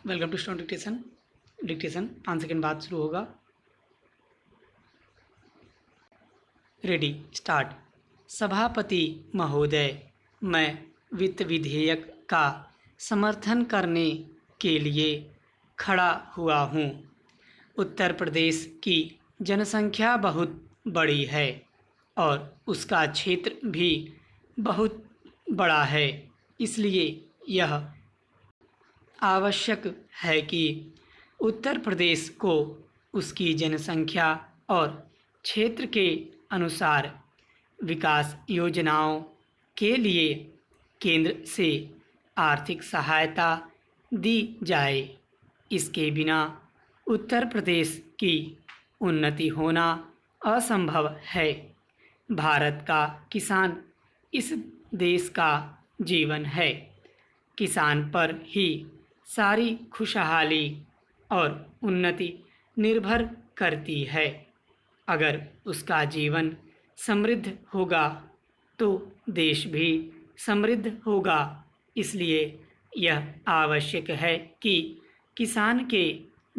Welcome to student dictation 5 second बाद शुरू होगा। Ready start. सभापति महोदय, मैं वित्त विधेयक का समर्थन करने के लिए खड़ा हुआ हूँ। उत्तर प्रदेश की जनसंख्या बहुत बड़ी है और उसका क्षेत्र भी बहुत बड़ा है, इसलिए यह आवश्यक है कि उत्तर प्रदेश को उसकी जनसंख्या और क्षेत्र के अनुसार विकास योजनाओं के लिए केंद्र से आर्थिक सहायता दी जाए। इसके बिना उत्तर प्रदेश की उन्नति होना असंभव है। भारत का किसान इस देश का जीवन है। किसान पर ही सारी खुशहाली और उन्नति निर्भर करती है। अगर उसका जीवन समृद्ध होगा तो देश भी समृद्ध होगा। इसलिए यह आवश्यक है कि किसान के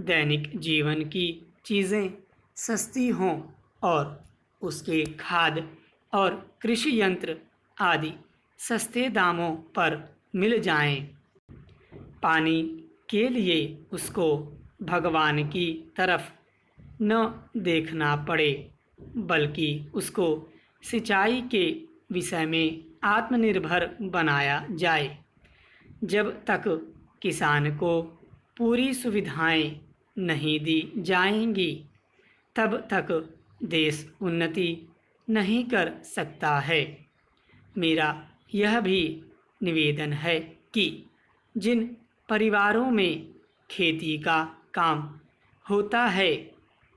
दैनिक जीवन की चीज़ें सस्ती हों और उसके खाद और कृषि यंत्र आदि सस्ते दामों पर मिल जाएं। पानी के लिए उसको भगवान की तरफ न देखना पड़े, बल्कि उसको सिंचाई के विषय में आत्मनिर्भर बनाया जाए। जब तक किसान को पूरी सुविधाएं नहीं दी जाएंगी, तब तक देश उन्नति नहीं कर सकता है। मेरा यह भी निवेदन है कि जिन परिवारों में खेती का काम होता है,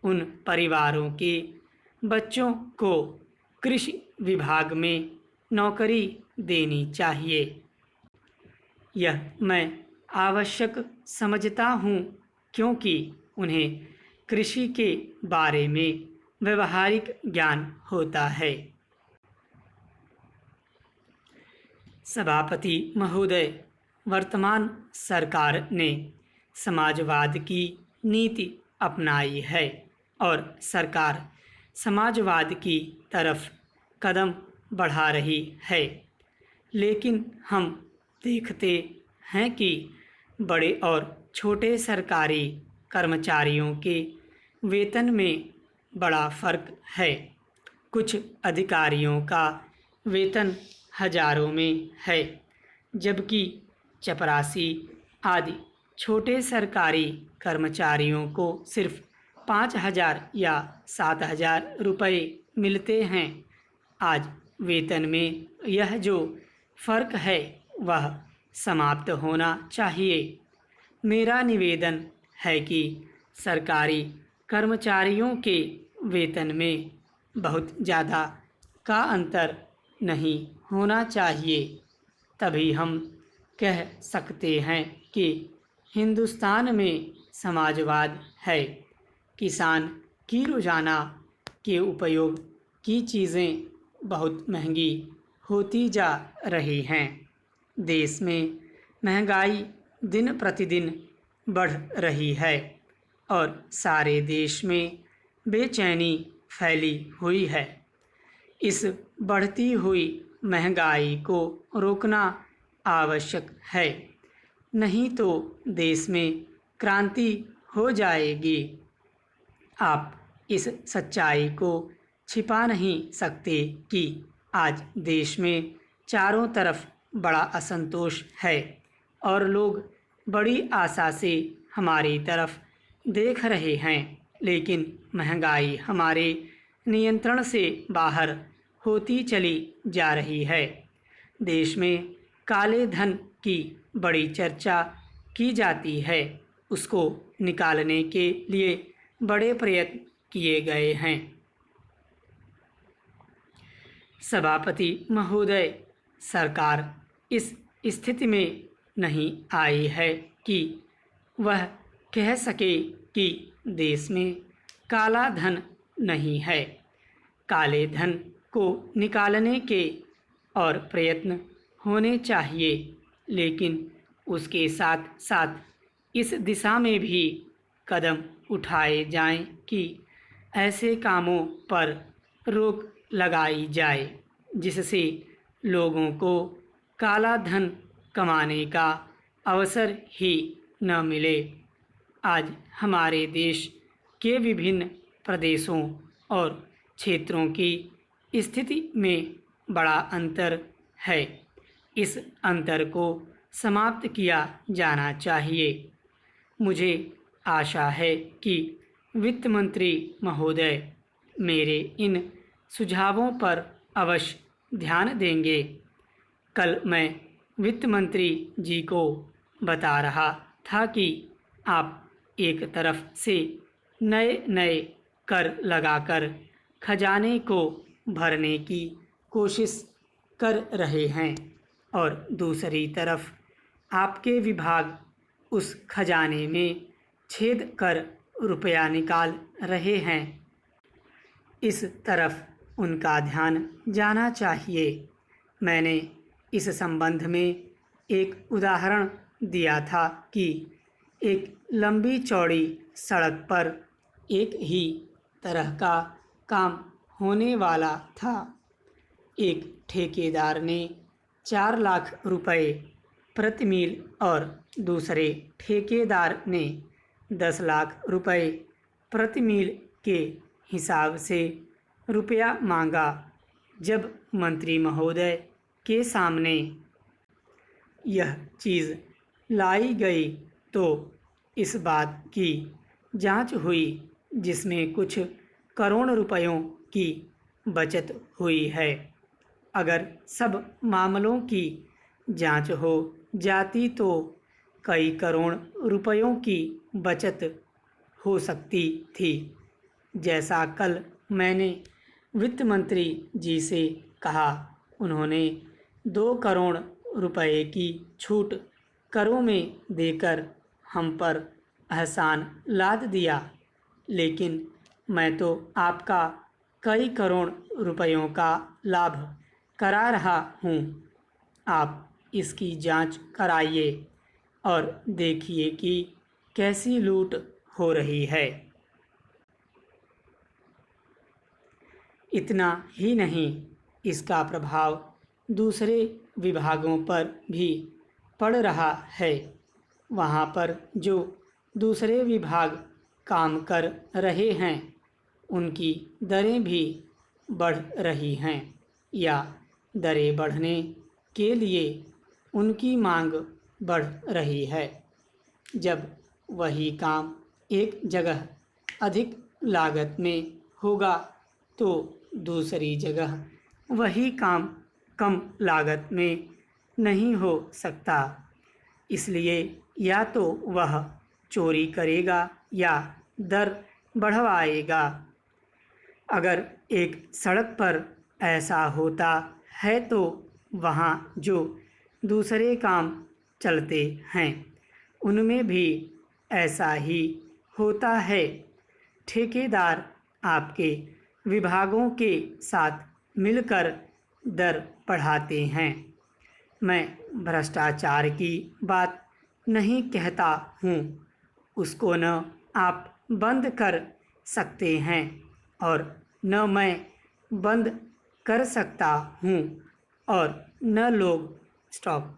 उन परिवारों के बच्चों को कृषि विभाग में नौकरी देनी चाहिए। यह मैं आवश्यक समझता हूँ, क्योंकि उन्हें कृषि के बारे में व्यवहारिक ज्ञान होता है। सभापति महोदय, वर्तमान सरकार ने समाजवाद की नीति अपनाई है और सरकार समाजवाद की तरफ कदम बढ़ा रही है, लेकिन हम देखते हैं कि बड़े और छोटे सरकारी कर्मचारियों के वेतन में बड़ा फर्क है। कुछ अधिकारियों का वेतन हजारों में है, जबकि चपरासी आदि छोटे सरकारी कर्मचारियों को सिर्फ 5,000 या 7,000 रुपये मिलते हैं। आज वेतन में यह जो फ़र्क है वह समाप्त होना चाहिए। मेरा निवेदन है कि सरकारी कर्मचारियों के वेतन में बहुत ज़्यादा का अंतर नहीं होना चाहिए। तभी हम कह सकते हैं कि हिंदुस्तान में समाजवाद है। किसान की रोज़ाना के उपयोग की चीज़ें बहुत महंगी होती जा रही हैं। देश में महंगाई दिन प्रतिदिन बढ़ रही है और सारे देश में बेचैनी फैली हुई है। इस बढ़ती हुई महंगाई को रोकना आवश्यक है, नहीं तो देश में क्रांति हो जाएगी। आप इस सच्चाई को छिपा नहीं सकते कि आज देश में चारों तरफ बड़ा असंतोष है और लोग बड़ी आशा से हमारी तरफ देख रहे हैं, लेकिन महंगाई हमारे नियंत्रण से बाहर होती चली जा रही है। देश में काले धन की बड़ी चर्चा की जाती है। उसको निकालने के लिए बड़े प्रयत्न किए गए हैं। सभापति महोदय, सरकार इस स्थिति में नहीं आई है कि वह कह सके कि देश में काला धन नहीं है। काले धन को निकालने के और प्रयत्न होने चाहिए, लेकिन उसके साथ साथ इस दिशा में भी कदम उठाए जाएं कि ऐसे कामों पर रोक लगाई जाए जिससे लोगों को काला धन कमाने का अवसर ही न मिले। आज हमारे देश के विभिन्न प्रदेशों और क्षेत्रों की स्थिति में बड़ा अंतर है। इस अंतर को समाप्त किया जाना चाहिए। मुझे आशा है कि वित्त मंत्री महोदय मेरे इन सुझावों पर अवश्य ध्यान देंगे। कल मैं वित्त मंत्री जी को बता रहा था कि आप एक तरफ से नए नए कर लगाकर खजाने को भरने की कोशिश कर रहे हैं और दूसरी तरफ आपके विभाग उस खजाने में छेद कर रुपया निकाल रहे हैं। इस तरफ उनका ध्यान जाना चाहिए। मैंने इस संबंध में एक उदाहरण दिया था कि एक लंबी चौड़ी सड़क पर एक ही तरह का काम होने वाला था। एक ठेकेदार ने 4 लाख रुपए प्रति मील और दूसरे ठेकेदार ने 10 लाख रुपए प्रति मील के हिसाब से रुपया मांगा। जब मंत्री महोदय के सामने यह चीज़ लाई गई तो इस बात की जांच हुई जिसमें कुछ करोड़ रुपयों की बचत हुई है। अगर सब मामलों की जांच हो जाती तो कई करोड़ रुपयों की बचत हो सकती थी। जैसा कल मैंने वित्त मंत्री जी से कहा, उन्होंने 2 करोड़ रुपए की छूट करों में देकर हम पर एहसान लाद दिया, लेकिन मैं तो आपका कई करोड़ रुपयों का लाभ करा रहा हूँ। आप इसकी जांच कराइए और देखिए कि कैसी लूट हो रही है। इतना ही नहीं, इसका प्रभाव दूसरे विभागों पर भी पड़ रहा है। वहाँ पर जो दूसरे विभाग काम कर रहे हैं उनकी दरें भी बढ़ रही हैं या दरें बढ़ने के लिए उनकी मांग बढ़ रही है। जब वही काम एक जगह अधिक लागत में होगा तो दूसरी जगह वही काम कम लागत में नहीं हो सकता। इसलिए या तो वह चोरी करेगा या दर बढ़वाएगा। अगर एक सड़क पर ऐसा होता है तो वहाँ जो दूसरे काम चलते हैं उनमें भी ऐसा ही होता है। ठेकेदार आपके विभागों के साथ मिलकर दर बढ़ाते हैं। मैं भ्रष्टाचार की बात नहीं कहता हूँ, उसको न आप बंद कर सकते हैं और न मैं बंद कर सकता हूँ और न लोग स्टॉप